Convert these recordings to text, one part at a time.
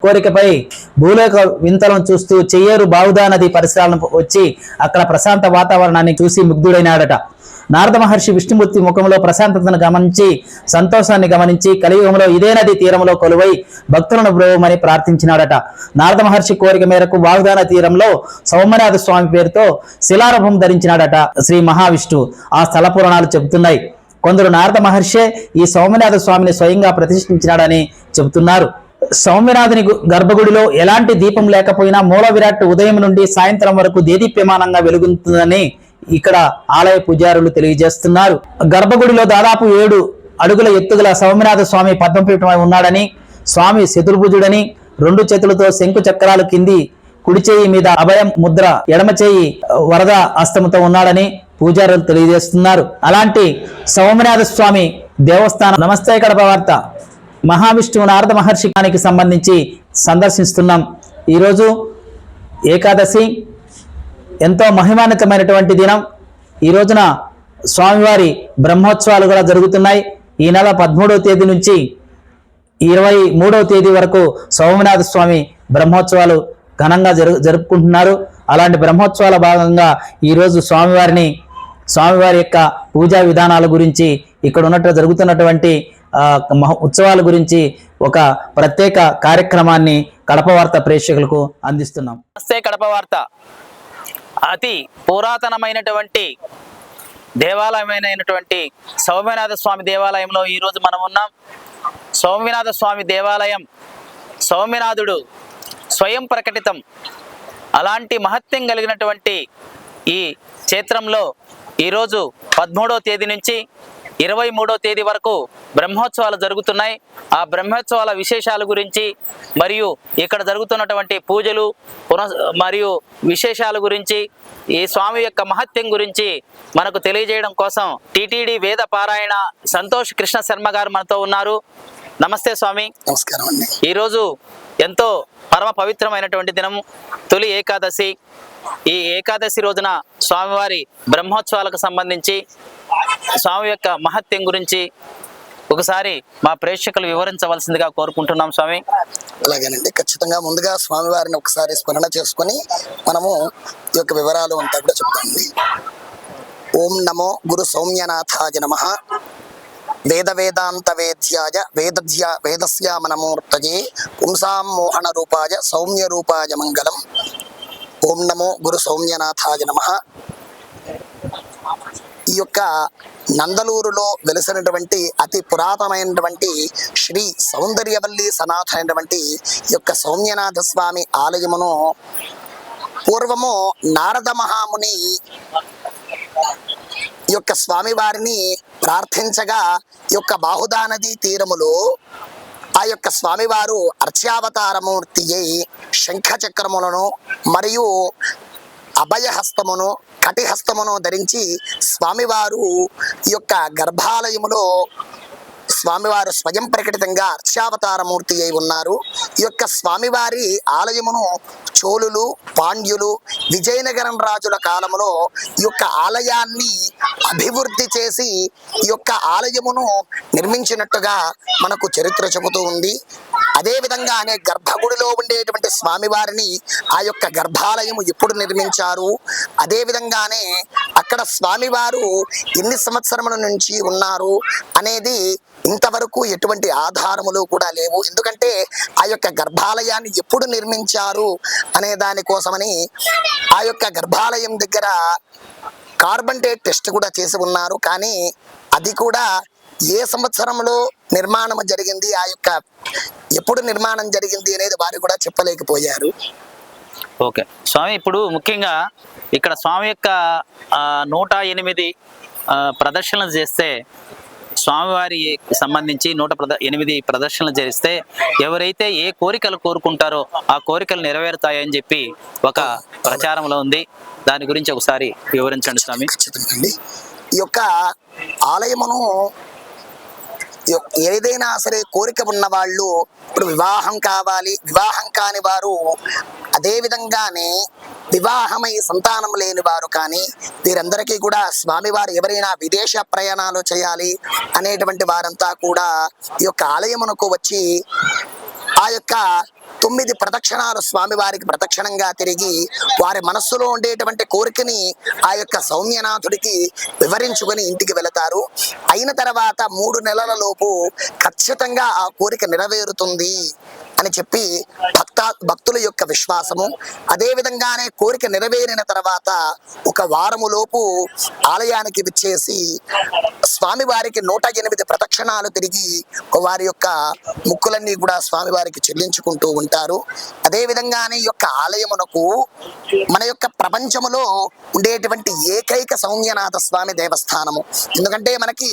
కోరికపై భూలోక వింతలను చూస్తూ చెయ్యేరు బావుదా నది పరిసరాలను వచ్చి అక్కడ ప్రశాంత వాతావరణాన్ని చూసి ముగ్ధుడైనాడట. నారద మహర్షి విష్ణుమూర్తి ముఖంలో ప్రశాంతతను గమనించి సంతోషాన్ని గమనించి కలియుగంలో ఇదే నది తీరంలో కొలువై భక్తులను బ్రోవమని ప్రార్థించినాడట. నారద మహర్షి కోరిక మేరకు వాగ్దాన తీరంలో సౌమ్యనాథ స్వామి పేరుతో శిలారూపం ధరించినాడట శ్రీ మహావిష్ణువు. ఆ స్థల పురాణాలు చెబుతున్నాయి. కొందరు నారద మహర్షే ఈ సౌమ్యనాథ స్వామిని స్వయంగా ప్రతిష్ఠించినాడని చెబుతున్నారు. సౌమ్యనాథుని గర్భగుడిలో ఎలాంటి దీపం లేకపోయినా మూల విరాట్ ఉదయం నుండి సాయంత్రం వరకు దేదీప్యమానంగా వెలుగుతుందని ఇక్కడ ఆలయ పూజారులు తెలియజేస్తున్నారు. గర్భగుడిలో దాదాపు 7 అడుగుల ఎత్తుగల సౌమ్యనాథ స్వామి పద్మపీఠమై ఉన్నాడని, స్వామి చతుర్భుజుడని, 2 చేతులతో శంకు చక్రాలు కింది కుడి చేయి మీద అభయం ముద్ర, ఎడమ చేయి వరద హస్తముతో ఉన్నాడని పూజారులు తెలియజేస్తున్నారు. అలాంటి సౌమ్యనాథ స్వామి దేవస్థానం నమస్తే కడప వార్త మహావిష్ణువు నారద మహర్షికి సంబంధించి సందర్శిస్తున్నాం. ఈరోజు ఏకాదశి, ఎంతో మహిమాన్వితమైనటువంటి దినం. ఈ రోజున స్వామివారి బ్రహ్మోత్సవాలు కూడా జరుగుతున్నాయి. ఈ నెల 13వ తేదీ నుంచి 23వ తేదీ వరకు సోమనాథ స్వామి బ్రహ్మోత్సవాలు ఘనంగా జరుపుకుంటున్నారు. అలాంటి బ్రహ్మోత్సవాల భాగంగా ఈరోజు స్వామివారి యొక్క పూజా విధానాల గురించి, ఇక్కడ జరుగుతున్నటువంటి ఉత్సవాల గురించి ఒక ప్రత్యేక కార్యక్రమాన్ని కడప వార్త ప్రేక్షకులకు అందిస్తున్నాం. నమస్తే కడప వార్త. అతి పురాతనమైనటువంటి దేవాలయమైనటువంటి సౌమ్యనాథ స్వామి దేవాలయంలో ఈరోజు మనం ఉన్నాం. సౌమ్యనాథ స్వామి దేవాలయం సౌమ్యనాథుడు స్వయం ప్రకటితం. అలాంటి మహత్యం కలిగినటువంటి ఈ క్షేత్రంలో ఈరోజు 13వ తేదీ నుంచి 23వ తేదీ వరకు బ్రహ్మోత్సవాలు జరుగుతున్నాయి. ఆ బ్రహ్మోత్సవాల విశేషాల గురించి మరియు ఇక్కడ జరుగుతున్నటువంటి పూజలు మరియు విశేషాల గురించి, ఈ స్వామి యొక్క మహత్యం గురించి మనకు తెలియజేయడం కోసం టిటిడి వేద పారాయణ సంతోష్ కృష్ణ శర్మ గారు మనతో ఉన్నారు. నమస్తే స్వామి. నమస్కారం అండి. ఈరోజు ఎంతో పరమ పవిత్రమైనటువంటి దినం, తొలి ఏకాదశి. ఈ ఏకాదశి రోజున స్వామివారి బ్రహ్మోత్సవాలకు సంబంధించి స్వామి యొక్క మహత్యం గురించి ఒకసారి మా ప్రేక్షకులు వివరించవలసిందిగా కోరుకుంటున్నాం స్వామి. అలాగేనండి, ఖచ్చితంగా ముందుగా స్వామివారిని ఒకసారి స్మరణ చేసుకుని మనము ఈ యొక్క వివరాలు అంతా కూడా చెప్తామండి. ఓం నమో గురు సౌమ్యనాథాయ నమః. వేద వేదాంత వేద్యాయ వేదస్యామనమూర్తయే పుంసాం మోహన రూపాయ సౌమ్య రూపాయ మంగళం. ఓం నమో గురు సౌమ్యనాథాయ నమః. ఈ యొక్క నందలూరులో వెలిసినటువంటి అతి పురాతనమైనటువంటి శ్రీ సౌందర్యవల్లి సనాథ అయినటువంటి ఈ యొక్క సౌమ్యనాథ స్వామి ఆలయమును పూర్వము నారద మహాముని ఈ యొక్క స్వామివారిని ప్రార్థించగా ఈ యొక్క బాహుదా నదీ తీరములో ఆ యొక్క స్వామివారు అర్చావతారమూర్తి అయి శంఖ చక్రములను మరియు అభయహస్తమును కటిహస్తమును ధరించి స్వామివారు ఈ యొక్క గర్భాలయములో స్వామివారు స్వయం ప్రకటితంగా అర్చావతారమూర్తి అయి ఉన్నారు. ఈ యొక్క స్వామివారి ఆలయమును చోళులు, పాండ్యులు, విజయనగరం రాజుల కాలములో ఈ యొక్క ఆలయాన్ని అభివృద్ధి చేసి ఈ యొక్క ఆలయమును నిర్మించినట్టుగా మనకు చరిత్ర చెబుతూ ఉంది. అదే విధంగానే గర్భగుడిలో ఉండేటువంటి స్వామివారిని ఆ యొక్క గర్భాలయము ఎప్పుడు నిర్మించారు, అదే విధంగానే అక్కడ స్వామివారు ఎన్ని సంవత్సరముల నుంచి ఉన్నారు అనేది ఇంతవరకు ఎటువంటి ఆధారములు కూడా లేవు. ఎందుకంటే ఆ యొక్క గర్భాలయాన్ని ఎప్పుడు నిర్మించారు అనే దానికోసమని ఆ యొక్క గర్భాలయం దగ్గర కార్బన్ డేట్ టెస్ట్ కూడా చేసి ఉన్నారు. కానీ అది కూడా ఏ సంవత్సరంలో నిర్మాణం జరిగింది, ఆ యొక్క ఎప్పుడు నిర్మాణం జరిగింది అనేది వారు కూడా చెప్పలేకపోయారు. ఓకే స్వామి, ఇప్పుడు ముఖ్యంగా ఇక్కడ స్వామి యొక్క 108 ప్రదర్శనలు చేస్తే, స్వామివారికి సంబంధించి 108 ప్రదర్శనలు చేస్తే ఎవరైతే ఏ కోరికలు కోరుకుంటారో ఆ కోరికలు నెరవేరుతాయని చెప్పి ఒక ప్రచారంలో ఉంది. దాని గురించి ఒకసారి వివరించండి స్వామి. ఖచ్చితంగా ఈ యొక్క ఆలయమును ఏదైనా సరే కోరిక ఉన్న వాళ్ళు, ఇప్పుడు వివాహం కావాలి, వివాహం కాని వారు, అదే విధంగానే వివాహమై సంతానం లేని వారు కానీ వీరందరికీ కూడా స్వామివారు ఎవరైనా విదేశ ప్రయాణాలు చేయాలి అనేటువంటి వారంతా కూడా ఈ యొక్క ఆలయమునకు వచ్చి ఆ యొక్క 9 ప్రదక్షిణాలు స్వామివారికి ప్రదక్షిణంగా తిరిగి వారి మనస్సులో ఉండేటువంటి కోరికని ఆ యొక్క సౌమ్యనాథుడికి వివరించుకొని ఇంటికి వెళతారు. అయిన తర్వాత 3 నెలల లోపు ఖచ్చితంగా ఆ కోరిక నెరవేరుతుంది అని చెప్పి భక్తుల యొక్క విశ్వాసము. అదే విధంగానే కోరిక నెరవేరిన తర్వాత 1 వారము లోపు ఆలయానికి విచ్చేసి స్వామివారికి 108 ప్రదక్షిణాలు తిరిగి వారి యొక్క ముక్కులన్నీ కూడా స్వామివారికి చెల్లించుకుంటూ ఉంటారు. అదే విధంగానే ఈ యొక్క ఆలయమునకు మన యొక్క ప్రపంచములో ఉండేటువంటి ఏకైక సౌమ్యనాథ స్వామి దేవస్థానము. ఎందుకంటే మనకి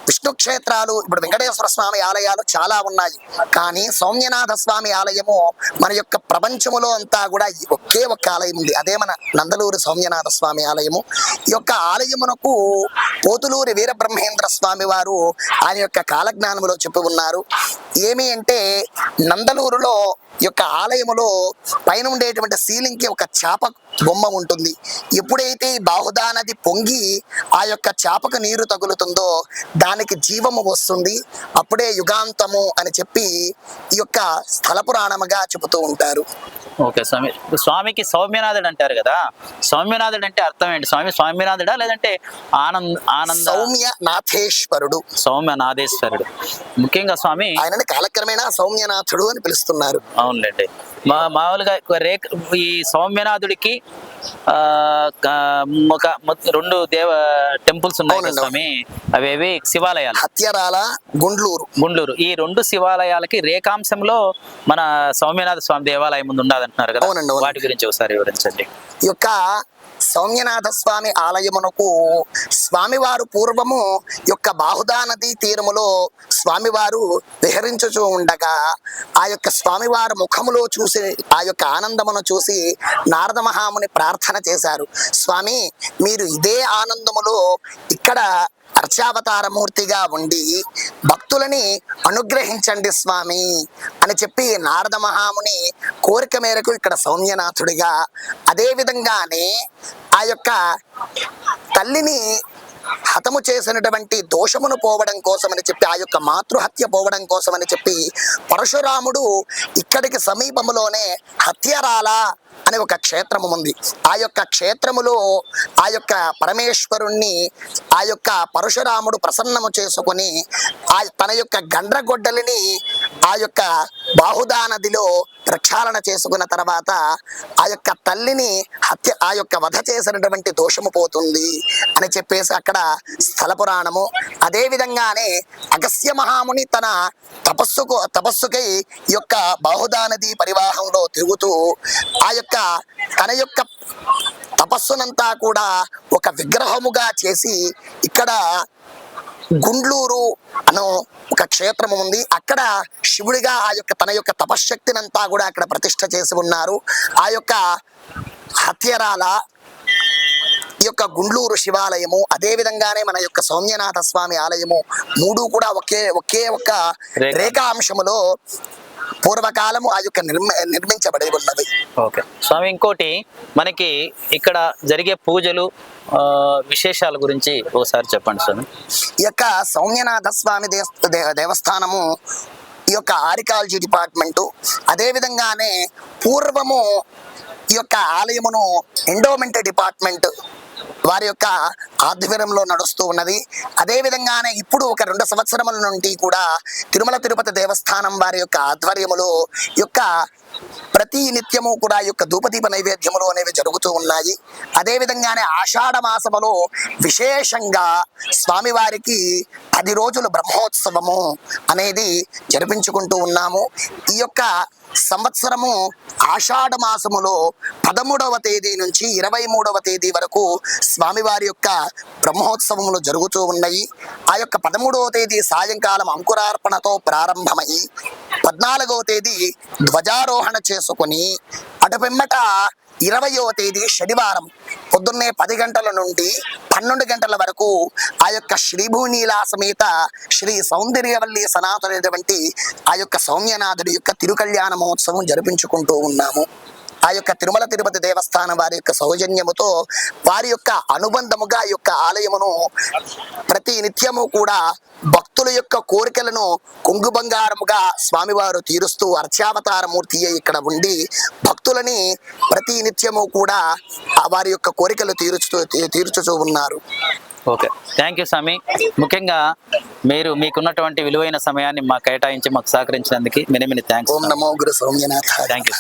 విష్ణు క్షేత్రాలు, ఇప్పుడు వెంకటేశ్వర స్వామి ఆలయాలు చాలా ఉన్నాయి, కానీ సౌమ్యనాథ స్వామి ఆలయము మన యొక్క ప్రపంచములో అంతా కూడా ఒకే ఒక్క ఆలయం ఉంది, అదే మన నందలూరు సౌమ్యనాథ స్వామి ఆలయము. ఈ యొక్క ఆలయమునకు పోతులూరి వీరబ్రహ్మేంద్ర స్వామి వారు ఆయన యొక్క కాలజ్ఞానములో చెప్పి ఉన్నారు. ఏమి అంటే నందలూరులో యొక్క ఆలయములో పైన ఉండేటువంటి సీలింగ్ కి ఒక చేప బొమ్మ ఉంటుంది. ఎప్పుడైతే ఈ బాహుదా నది పొంగి ఆ యొక్క చేపకు నీరు తగులుతుందో దానికి జీవము వస్తుంది, అప్పుడే యుగాంతము అని చెప్పి ఈ యొక్క స్థల పురాణముగా చెబుతూ ఉంటారు. ఓకే స్వామి, స్వామికి సౌమ్యనాథుడు అంటారు కదా, సౌమ్యనాథుడు అంటే అర్థం ఏంటి స్వామి? స్వామినాథుడా లేదంటే ఆనంద సౌమ్యనాథేశ్వరుడు, సౌమ్యనాథేశ్వరుడు? ముఖ్యంగా స్వామి ఆయనని కాలక్రమేణా సౌమ్యనాథుడు అని పిలుస్తున్నారు. అవునులేండి. మామూలుగా ఈ సౌమ్యనాథుడికి ఒక 2 టెంపుల్స్ ఉన్నాయి కదా స్వామి, అవేవి శివాలయాలు? హత్యరాల, గుండ్లూరు. ఈ 2 శివాలయాలకి రేఖాంశంలో మన సౌమ్యనాథ స్వామి దేవాలయం ముందు ఉండదంటున్నారు కదా, వాటి గురించి ఒకసారి వివరించండి. ఈ యొక్క సౌమ్యనాథ స్వామి ఆలయమునకు స్వామివారు పూర్వము యొక్క బాహుదా నదీ తీరములో స్వామివారు విహరించుచూ ఉండగా ఆ యొక్క స్వామివారు ముఖములో చూసి ఆ యొక్క ఆనందమును చూసి నారద మహాముని ప్రార్థన చేశారు. స్వామి, మీరు ఇదే ఆనందములో ఇక్కడ అర్చావతారమూర్తిగా ఉండి భక్తులని అనుగ్రహించండి స్వామి అని చెప్పి నారద మహాముని కోరిక మేరకు ఇక్కడ సౌమ్యనాథుడిగా, అదే విధంగానే ఆ యొక్క తల్లిని హతము చేసినటువంటి దోషమును పోవడం కోసమని చెప్పి, ఆ యొక్క మాతృహత్య పోవడం కోసమని చెప్పి పరశురాముడు ఇక్కడికి సమీపములోనే హత్యరాల అనే ఒక క్షేత్రము ఉంది. ఆ యొక్క క్షేత్రములో ఆ యొక్క పరమేశ్వరుణ్ణి ఆ యొక్క పరశురాముడు ప్రసన్నము చేసుకొని తన యొక్క గండ్రగొడ్డలిని ఆ యొక్క బాహుదా నదిలో ప్రక్షాళన చేసుకున్న తర్వాత ఆ యొక్క తల్లిని ఆ యొక్క వధ చేసినటువంటి దోషము పోతుంది అని చెప్పేసి అక్కడ స్థల పురాణము. అదే విధంగానే అగస్త్య మహాముని తన తపస్సుకై ఈ యొక్క బాహుదా నది పరివాహంలో తిరుగుతూ ఆ యొక్క తన యొక్క తపస్సునంతా కూడా ఒక విగ్రహముగా చేసి ఇక్కడ గుండ్లూరు అను ఒక క్షేత్రము ఉంది, అక్కడ శివుడిగా ఆ యొక్క తన యొక్క తపశ్శక్తినంతా కూడా అక్కడ ప్రతిష్ఠ చేసి ఉన్నారు. ఆ యొక్క హత్యరాల, ఈ యొక్క గుండ్లూరు శివాలయము, అదే విధంగానే మన యొక్క సౌమ్యనాథ స్వామి ఆలయము 3 కూడా ఒకే ఒక రేఖాంశములో పూర్వకాలము ఆ యొక్క నిర్మించబడి ఉన్నది. ఓకే స్వామి, ఇంకోటి మనకి ఇక్కడ జరిగే పూజలు విశేషాల గురించి ఒకసారి చెప్పండి స్వామి. ఈ యొక్క సౌమ్యనాథ స్వామి దేవస్థానము ఈ యొక్క ఆర్కియాలజీ డిపార్ట్మెంటు, అదే విధంగానే పూర్వము ఈ యొక్క ఆలయమును ఎండోమెంట్ డిపార్ట్మెంట్ వారి యొక్క ఆధ్వర్యంలో నడుస్తూ ఉన్నది. అదే విధంగానే ఇప్పుడు ఒక 2 సంవత్సరముల నుండి కూడా తిరుమల తిరుపతి దేవస్థానం వారి యొక్క ఆధ్వర్యములో ఈ యొక్క ప్రతి నిత్యము కూడా ఈ యొక్క ధూపదీప నైవేద్యములు అనేవి జరుగుతూ ఉన్నాయి. అదే విధంగానే ఆషాఢ మాసములో విశేషంగా స్వామివారికి 10 రోజులు బ్రహ్మోత్సవము అనేది జరిపించుకుంటూ ఉన్నాము. ఈ యొక్క సంవత్సరము ఆషాఢ మాసములో 13వ తేదీ నుంచి 23వ తేదీ వరకు స్వామివారి యొక్క బ్రహ్మోత్సవములు జరుగుతూ ఉన్నాయి. ఆ యొక్క 13వ తేదీ సాయంకాలం అంకురార్పణతో ప్రారంభమై 14వ తేదీ ధ్వజారోహణ చేసుకొని అటుపిమ్మట 20వ తేదీ శనివారం పొద్దున్నే 10 గంటల నుండి 12 గంటల వరకు ఆ యొక్క శ్రీభూనీలా సమేత శ్రీ సౌందర్యవల్లి సనాతనటువంటి ఆ యొక్క సౌమ్యనాథుడి యొక్క తిరుకళ్యాణ మహోత్సవం జరిపించుకుంటూ ఉన్నాము. ఆ యొక్క తిరుమల తిరుపతి దేవస్థానం వారి యొక్క సౌజన్యముతో వారి యొక్క అనుబంధముగా ఈ యొక్క ఆలయమును ప్రతి నిత్యము కూడా భక్తులు భక్తుల యొక్క కోరికలను కొంగు బంగారముగా స్వామివారు తీరుస్తూ అర్చావతారమూర్తి అయి ఇక్కడ ఉండి భక్తులని ప్రతి నిత్యము కూడా వారి యొక్క కోరికలు తీర్చుతూ ఉన్నారు. ఓకే, థ్యాంక్ యూ స్వామి. ముఖ్యంగా మీరు మీకున్నటువంటి విలువైన సమయాన్ని మాకు కేటాయించి మాకు సహకరించినందుకు many thanks. Om Namo Guru Soumyanatha. Thank you.